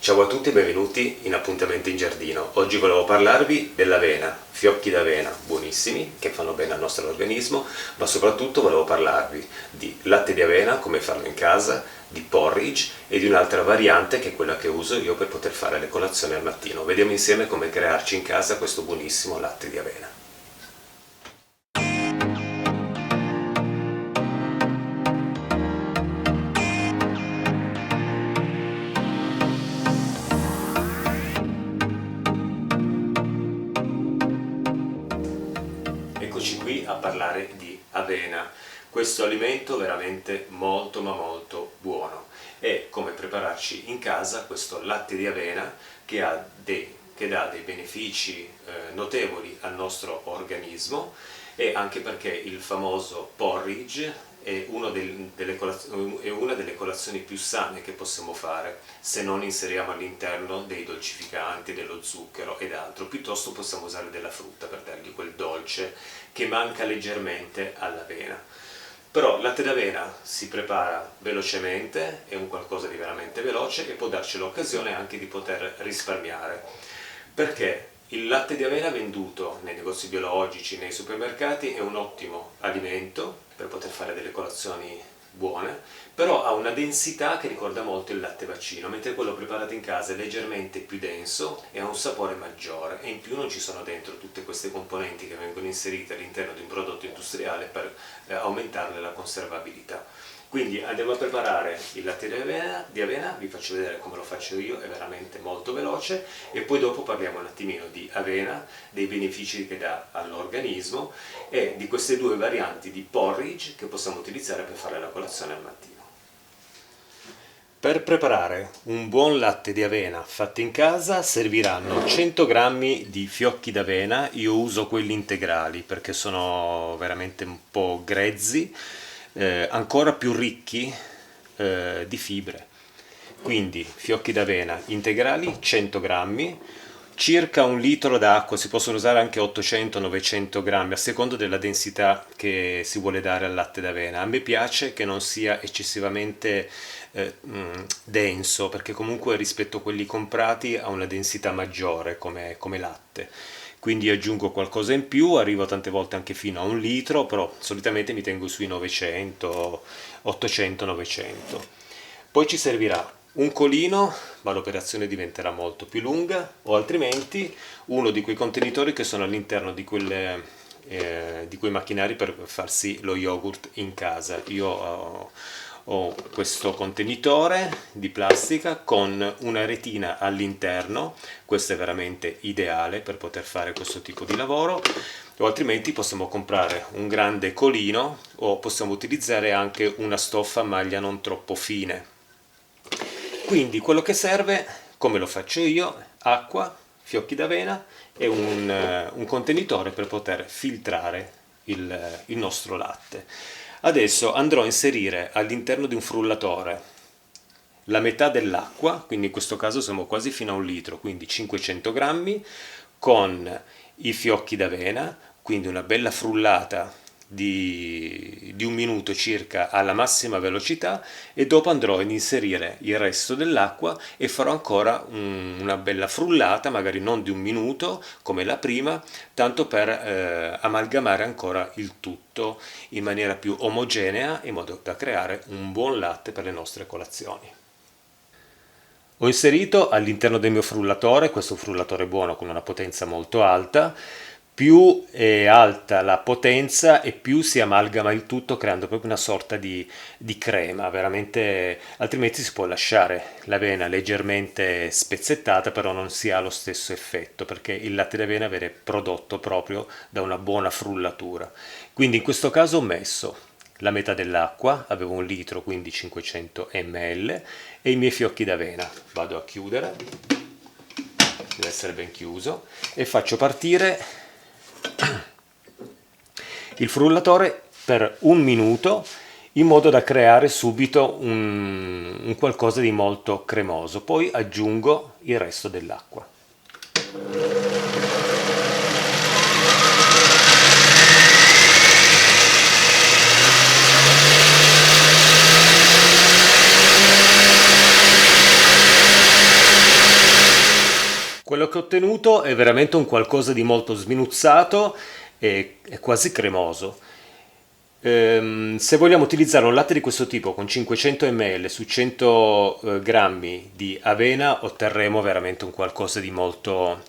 Ciao a tutti e benvenuti in Appuntamento in Giardino. Oggi volevo parlarvi dell'avena, fiocchi d'avena buonissimi che fanno bene al nostro organismo, ma soprattutto volevo parlarvi di latte di avena, come farlo in casa, di porridge e di un'altra variante che è quella che uso io per poter fare le colazioni al mattino. Vediamo insieme come crearci in casa questo buonissimo latte di avena. Eccoci qui a parlare di avena, questo alimento veramente molto ma molto buono, e come prepararci in casa questo latte di avena che dà dei benefici notevoli al nostro organismo, e anche perché il famoso porridge è una delle colazioni più sane che possiamo fare se non inseriamo all'interno dei dolcificanti, dello zucchero ed altro. Piuttosto possiamo usare della frutta per dargli quel dolce che manca leggermente all'avena. Però il latte d'avena si prepara velocemente, è un qualcosa di veramente veloce e può darci l'occasione anche di poter risparmiare, perché il latte di avena venduto nei negozi biologici, nei supermercati, è un ottimo alimento per poter fare delle colazioni buone, però ha una densità che ricorda molto il latte vaccino, mentre quello preparato in casa è leggermente più denso e ha un sapore maggiore, e in più non ci sono dentro tutte queste componenti che vengono inserite all'interno di un prodotto industriale per aumentarne la conservabilità. Quindi andiamo a preparare il latte di avena, vi faccio vedere come lo faccio io, è veramente molto veloce, e poi dopo parliamo un attimino di avena, dei benefici che dà all'organismo e di queste due varianti di porridge che possiamo utilizzare per fare la colazione al mattino. Per preparare un buon latte di avena fatto in casa serviranno 100 g di fiocchi d'avena. Io uso quelli integrali perché sono veramente un po' grezzi, ancora più ricchi di fibre. Quindi fiocchi d'avena integrali 100 g, circa un litro d'acqua, si possono usare anche 800-900 g a seconda della densità che si vuole dare al latte d'avena. A me piace che non sia eccessivamente denso, perché comunque rispetto a quelli comprati ha una densità maggiore come latte. Quindi aggiungo qualcosa in più, arrivo tante volte anche fino a un litro, però solitamente mi tengo sui 900, 800-900. Poi ci servirà un colino, ma l'operazione diventerà molto più lunga, o altrimenti uno di quei contenitori che sono all'interno di quei macchinari per farsi lo yogurt in casa. Io ho questo contenitore di plastica con una retina all'interno, questo è veramente ideale per poter fare questo tipo di lavoro, o altrimenti possiamo comprare un grande colino o possiamo utilizzare anche una stoffa a maglia non troppo fine. Quindi quello che serve, come lo faccio io, acqua, fiocchi d'avena e un contenitore per poter filtrare il nostro latte. Adesso andrò a inserire all'interno di un frullatore la metà dell'acqua, quindi in questo caso siamo quasi fino a un litro, quindi 500 g, con i fiocchi d'avena, quindi una bella frullata di un minuto circa alla massima velocità, e dopo andrò ad inserire il resto dell'acqua e farò ancora una bella frullata, magari non di un minuto come la prima, tanto per amalgamare ancora il tutto in maniera più omogenea, in modo da creare un buon latte per le nostre colazioni. Ho inserito all'interno del mio frullatore, questo frullatore buono con una potenza molto alta, più è alta la potenza e più si amalgama il tutto, creando proprio una sorta di crema, veramente, altrimenti si può lasciare l'avena leggermente spezzettata, però non si ha lo stesso effetto, perché il latte d'avena viene prodotto proprio da una buona frullatura. Quindi in questo caso ho messo la metà dell'acqua, avevo un litro, quindi 500 ml, e i miei fiocchi d'avena. Vado a chiudere, deve essere ben chiuso, e faccio partire il frullatore per un minuto, in modo da creare subito un qualcosa di molto cremoso. Poi aggiungo il resto dell'acqua. quello che ho ottenuto è veramente un qualcosa di molto sminuzzato e quasi cremoso. Se vogliamo utilizzare un latte di questo tipo con 500 ml su 100 grammi di avena, otterremo veramente un qualcosa di molto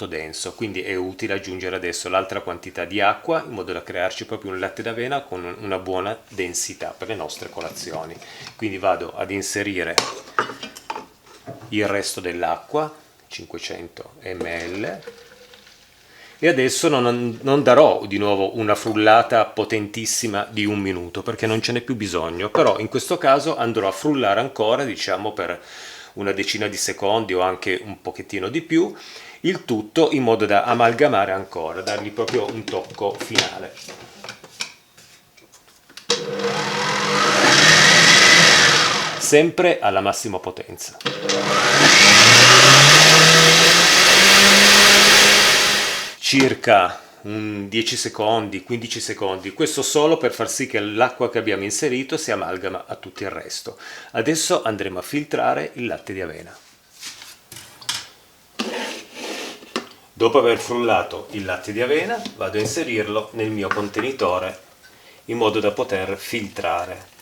denso. Quindi è utile aggiungere adesso l'altra quantità di acqua in modo da crearci proprio un latte d'avena con una buona densità per le nostre colazioni. Quindi vado ad inserire il resto dell'acqua, 500 ml. E adesso non darò di nuovo una frullata potentissima di un minuto perché non ce n'è più bisogno, però in questo caso andrò a frullare ancora, diciamo per una decina di secondi o anche un pochettino di più, il tutto in modo da amalgamare ancora, dargli proprio un tocco finale. Sempre alla massima potenza. Circa 10 secondi, 15 secondi, questo solo per far sì che l'acqua che abbiamo inserito si amalgama a tutto il resto. Adesso andremo a filtrare il latte di avena. Dopo aver frullato il latte di avena, vado a inserirlo nel mio contenitore in modo da poter filtrare.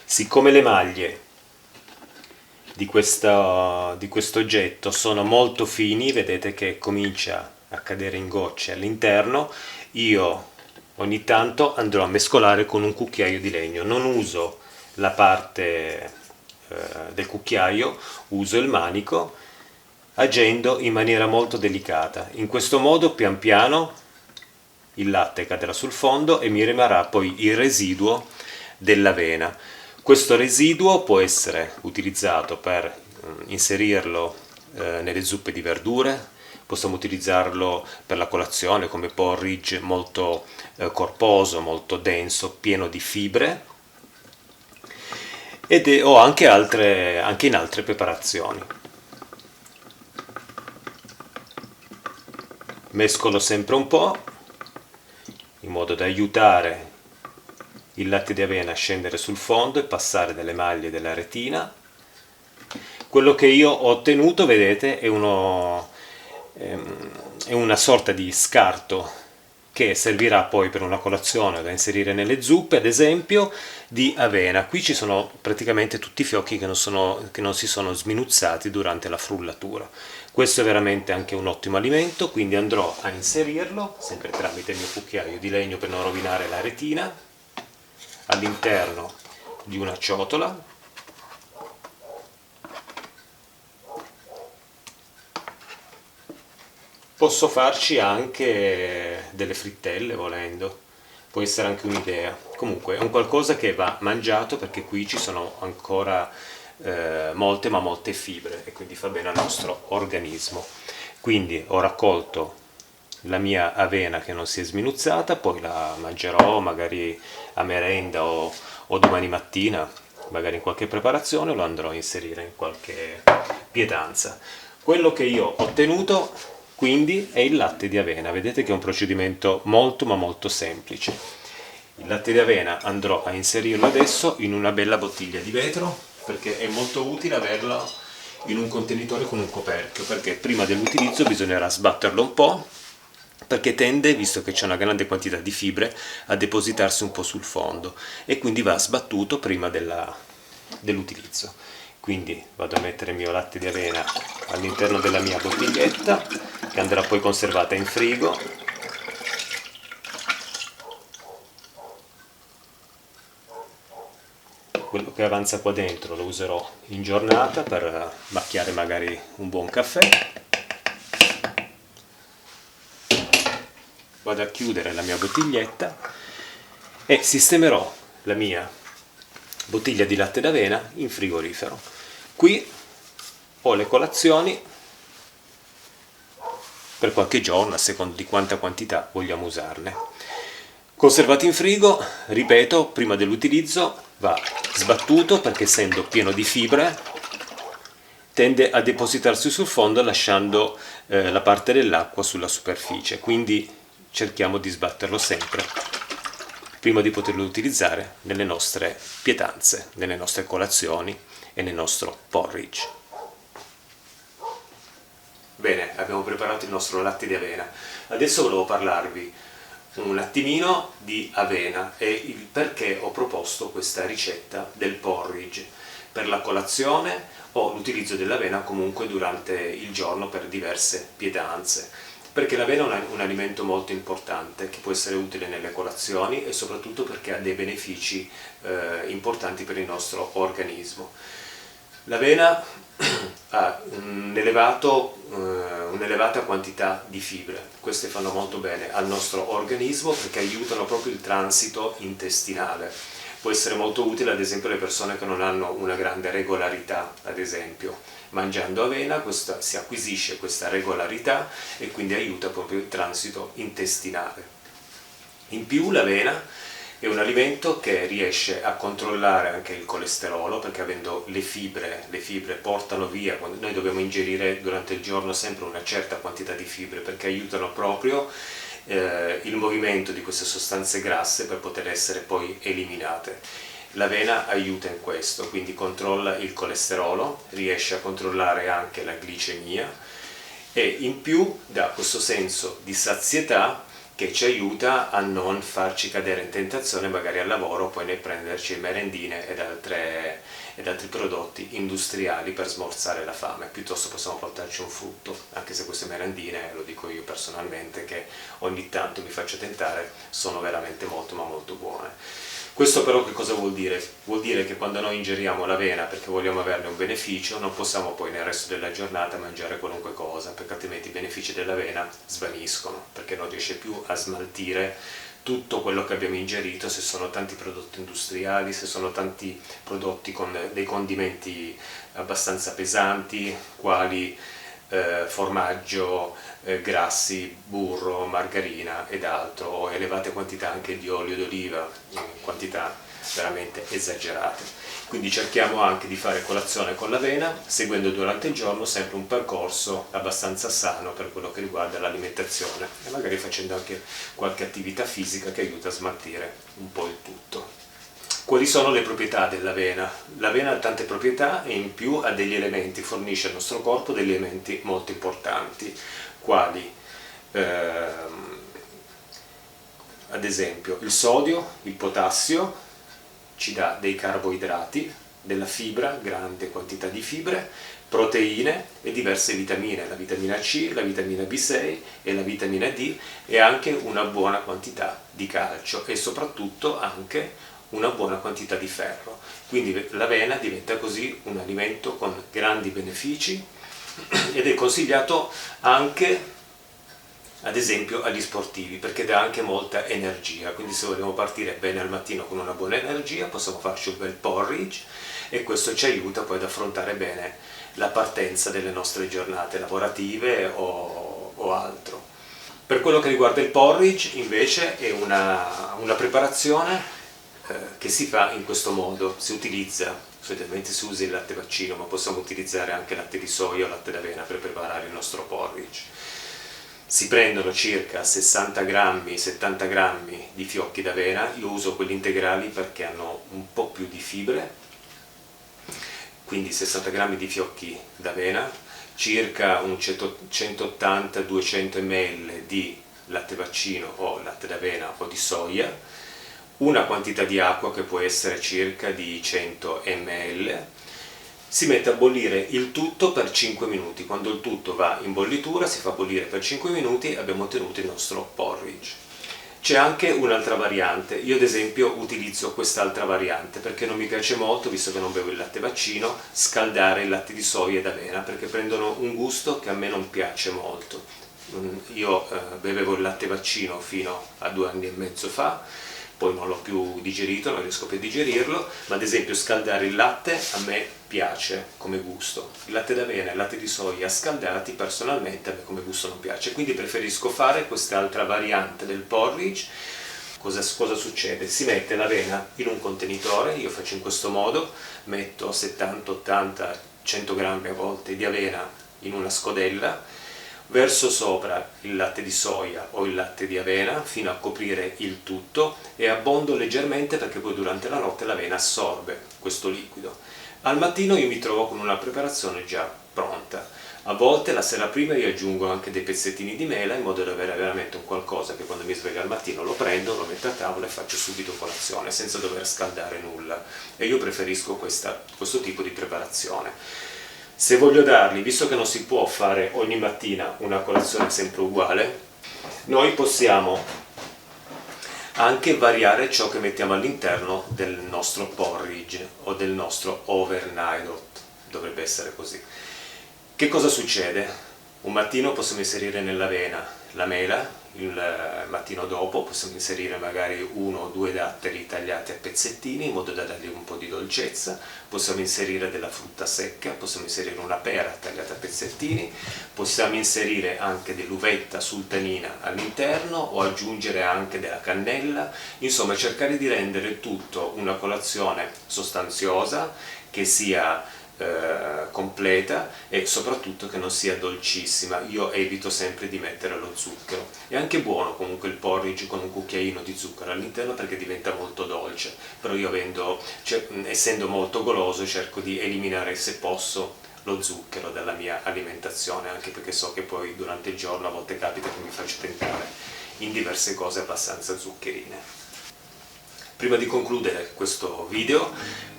Siccome le maglie di questo oggetto sono molto fini, vedete che comincia a cadere in gocce all'interno, io ogni tanto andrò a mescolare con un cucchiaio di legno. Non uso la parte del cucchiaio, uso il manico, agendo in maniera molto delicata. In questo modo pian piano il latte cadrà sul fondo e mi rimarrà poi il residuo dell'avena. Questo residuo può essere utilizzato per inserirlo nelle zuppe di verdure, possiamo utilizzarlo per la colazione come porridge molto corposo, molto denso, pieno di fibre, o anche in altre preparazioni. Mescolo sempre un po' in modo da aiutare il latte di avena a scendere sul fondo e passare dalle maglie della retina. Quello che io ho ottenuto, vedete, è una sorta di scarto che servirà poi per una colazione da inserire nelle zuppe, ad esempio, di avena. Qui ci sono praticamente tutti i fiocchi che non si sono sminuzzati durante la frullatura. Questo è veramente anche un ottimo alimento, quindi andrò a inserirlo, sempre tramite il mio cucchiaio di legno per non rovinare la retina, all'interno di una ciotola. Posso farci anche delle frittelle volendo, può essere anche un'idea. Comunque è un qualcosa che va mangiato perché qui ci sono ancora molte fibre e quindi fa bene al nostro organismo. Quindi ho raccolto la mia avena che non si è sminuzzata, poi la mangerò magari a merenda o domani mattina, magari in qualche preparazione, lo andrò a inserire in qualche pietanza. Quello che io ho ottenuto quindi è il latte di avena. Vedete che è un procedimento molto ma molto semplice. Il latte di avena andrò a inserirlo adesso in una bella bottiglia di vetro perché è molto utile averlo in un contenitore con un coperchio, perché prima dell'utilizzo bisognerà sbatterlo un po', perché tende, visto che c'è una grande quantità di fibre, a depositarsi un po' sul fondo e quindi va sbattuto prima dell'utilizzo. Quindi vado a mettere il mio latte di avena all'interno della mia bottiglietta, che andrà poi conservata in frigo. Quello che avanza qua dentro lo userò in giornata per macchiare magari un buon caffè. Vado a chiudere la mia bottiglietta e sistemerò la mia bottiglia di latte d'avena in frigorifero. Qui ho le colazioni per qualche giorno, a seconda di quanta quantità vogliamo usarne. Conservato in frigo, ripeto, prima dell'utilizzo va sbattuto perché essendo pieno di fibre tende a depositarsi sul fondo lasciando la parte dell'acqua sulla superficie, quindi cerchiamo di sbatterlo sempre prima di poterlo utilizzare nelle nostre pietanze, nelle nostre colazioni e nel nostro porridge. Bene, abbiamo preparato il nostro latte di avena. Adesso volevo parlarvi un attimino di avena e il perché ho proposto questa ricetta del porridge per la colazione o l'utilizzo dell'avena comunque durante il giorno per diverse pietanze. Perché l'avena è un alimento molto importante che può essere utile nelle colazioni e soprattutto perché ha dei benefici importanti per il nostro organismo. L'avena ha un'elevata quantità di fibre, queste fanno molto bene al nostro organismo perché aiutano proprio il transito intestinale. Può essere molto utile ad esempio alle persone che non hanno una grande regolarità, ad esempio. Mangiando avena si acquisisce questa regolarità e quindi aiuta proprio il transito intestinale. In più l'avena è un alimento che riesce a controllare anche il colesterolo perché avendo le fibre portano via, noi dobbiamo ingerire durante il giorno sempre una certa quantità di fibre perché aiutano proprio il movimento di queste sostanze grasse per poter essere poi eliminate. L'avena aiuta in questo, quindi controlla il colesterolo, riesce a controllare anche la glicemia e in più dà questo senso di sazietà che ci aiuta a non farci cadere in tentazione magari al lavoro poi nel prenderci merendine ed altri prodotti industriali per smorzare la fame. Piuttosto possiamo portarci un frutto, anche se queste merendine, lo dico io personalmente, che ogni tanto mi faccio tentare, sono veramente molto ma molto buone. Questo però che cosa vuol dire? Vuol dire che quando noi ingeriamo l'avena perché vogliamo averne un beneficio, non possiamo poi nel resto della giornata mangiare qualunque cosa, perché altrimenti i benefici dell'avena svaniscono, perché non riesce più a smaltire tutto quello che abbiamo ingerito, se sono tanti prodotti industriali, se sono tanti prodotti con dei condimenti abbastanza pesanti, quali formaggio, grassi, burro, margarina ed altro, o elevate quantità anche di olio d'oliva, quantità veramente esagerate. Quindi cerchiamo anche di fare colazione con l'avena, seguendo durante il giorno sempre un percorso abbastanza sano per quello che riguarda l'alimentazione e magari facendo anche qualche attività fisica che aiuta a smaltire un po' il tutto. Quali sono le proprietà dell'avena? L'avena ha tante proprietà e in più ha degli elementi, fornisce al nostro corpo degli elementi molto importanti, quali ad esempio il sodio, il potassio, ci dà dei carboidrati, della fibra, grande quantità di fibre, proteine e diverse vitamine, la vitamina C, la vitamina B6 e la vitamina D e anche una buona quantità di calcio e soprattutto anche una buona quantità di ferro. Quindi l'avena diventa così un alimento con grandi benefici ed è consigliato anche ad esempio agli sportivi perché dà anche molta energia, quindi se vogliamo partire bene al mattino con una buona energia possiamo farci un bel porridge e questo ci aiuta poi ad affrontare bene la partenza delle nostre giornate lavorative o altro. Per quello che riguarda il porridge invece è una preparazione che si fa in questo modo, solitamente si usa il latte vaccino, ma possiamo utilizzare anche latte di soia o latte d'avena per preparare il nostro porridge. Si prendono circa 60 grammi, 70 grammi di fiocchi d'avena, io uso quelli integrali perché hanno un po' più di fibre, quindi 60 grammi di fiocchi d'avena, circa un 180-200 ml di latte vaccino o latte d'avena o di soia, una quantità di acqua che può essere circa di 100 ml, si mette a bollire il tutto per 5 minuti, quando il tutto va in bollitura si fa bollire per 5 minuti e abbiamo ottenuto il nostro porridge. C'è anche un'altra variante, io ad esempio utilizzo quest'altra variante perché non mi piace molto, visto che non bevo il latte vaccino, scaldare il latte di soia ed avena perché prendono un gusto che a me non piace molto. Io bevevo il latte vaccino fino a 2 anni e mezzo fa, poi non l'ho più digerito, non riesco più a digerirlo, ma ad esempio scaldare il latte a me piace come gusto. Il latte d'avena e il latte di soia scaldati personalmente a me come gusto non piace, quindi preferisco fare quest'altra variante del porridge. Cosa succede? Si mette l'avena in un contenitore, io faccio in questo modo, metto 70, 80, 100 grammi a volte di avena in una scodella, verso sopra il latte di soia o il latte di avena fino a coprire il tutto e abbondo leggermente perché poi durante la notte l'avena assorbe questo liquido. Al mattino io mi trovo con una preparazione già pronta. A volte la sera prima io aggiungo anche dei pezzettini di mela in modo da avere veramente un qualcosa che quando mi sveglio al mattino lo prendo, lo metto a tavola e faccio subito colazione senza dover scaldare nulla, e io preferisco questo tipo di preparazione. Se voglio darli, visto che non si può fare ogni mattina una colazione sempre uguale, noi possiamo anche variare ciò che mettiamo all'interno del nostro porridge o del nostro overnight oat, dovrebbe essere così. Che cosa succede? Un mattino possiamo inserire nell'avena la mela, il mattino dopo possiamo inserire magari 1 o 2 datteri tagliati a pezzettini in modo da dargli un po' di dolcezza, possiamo inserire della frutta secca, possiamo inserire una pera tagliata a pezzettini, possiamo inserire anche dell'uvetta sultanina all'interno o aggiungere anche della cannella, insomma cercare di rendere tutto una colazione sostanziosa, che sia completa e soprattutto che non sia dolcissima. Io evito sempre di mettere lo zucchero. È anche buono comunque il porridge con un cucchiaino di zucchero all'interno perché diventa molto dolce, però io essendo molto goloso cerco di eliminare se posso lo zucchero dalla mia alimentazione, anche perché so che poi durante il giorno a volte capita che mi faccio tentare in diverse cose abbastanza zuccherine. Prima di concludere questo video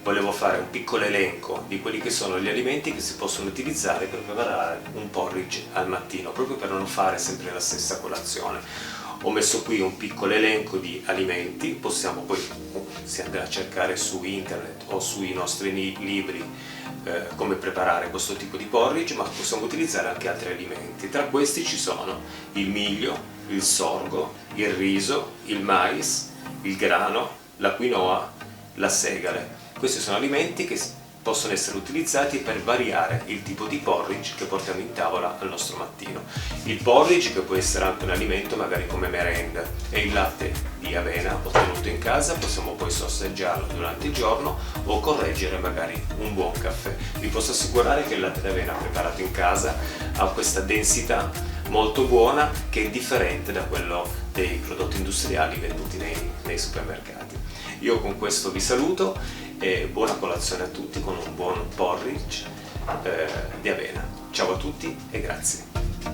volevo fare un piccolo elenco di quelli che sono gli alimenti che si possono utilizzare per preparare un porridge al mattino, proprio per non fare sempre la stessa colazione. Ho messo qui un piccolo elenco di alimenti, possiamo poi si andrà a cercare su internet o sui nostri libri come preparare questo tipo di porridge, ma possiamo utilizzare anche altri alimenti. Tra questi ci sono il miglio, il sorgo, il riso, il mais, il grano, la quinoa, la segale. Questi sono alimenti che possono essere utilizzati per variare il tipo di porridge che portiamo in tavola al nostro mattino. Il porridge, che può essere anche un alimento magari come merenda, e il latte di avena ottenuto in casa possiamo poi sorseggiarlo durante il giorno o correggere magari un buon caffè. Vi posso assicurare che il latte d'avena preparato in casa ha questa densità molto buona che è differente da quello dei prodotti industriali venduti nei supermercati. Io con questo vi saluto e buona colazione a tutti con un buon porridge di avena. Ciao a tutti e grazie.